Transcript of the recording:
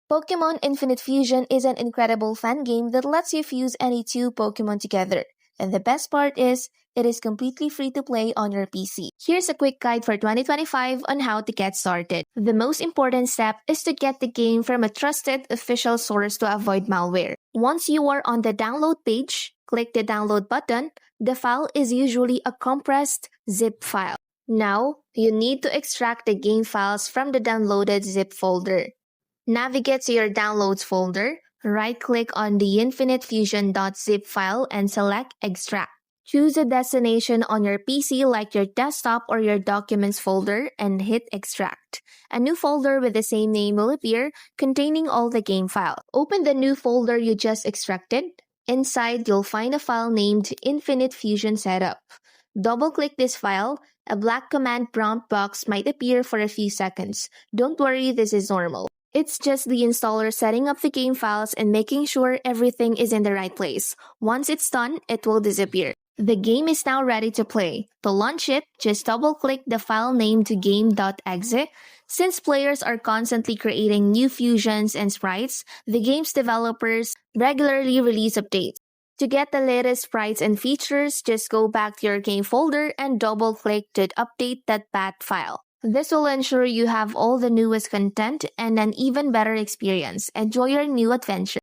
Pokemon Infinite Fusion is an incredible fan game that lets you fuse any two Pokemon together. And the best part is, it is completely free to play on your PC. Here's a quick guide for 2025 on how to get started. The most important step is to get the game from a trusted official source to avoid malware. Once you are on the download page, click the download button. The file is usually a compressed zip file. Now, you need to extract the game files from the downloaded zip folder. Navigate to your Downloads folder, right-click on the infinitefusion.zip file and select Extract. Choose a destination on your PC like your desktop or your Documents folder and hit Extract. A new folder with the same name will appear, containing all the game files. Open the new folder you just extracted. Inside, you'll find a file named Infinite Fusion Setup. Double-click this file. A black command prompt box might appear for a few seconds. Don't worry, this is normal. It's just the installer setting up the game files and making sure everything is in the right place. Once it's done, it will disappear. The game is now ready to play. To launch it, just double-click the file named game.exe. Since players are constantly creating new fusions and sprites, the game's developers regularly release updates. To get the latest sprites and features, just go back to your game folder and double-click to update that path file. This will ensure you have all the newest content and an even better experience. Enjoy your new adventure.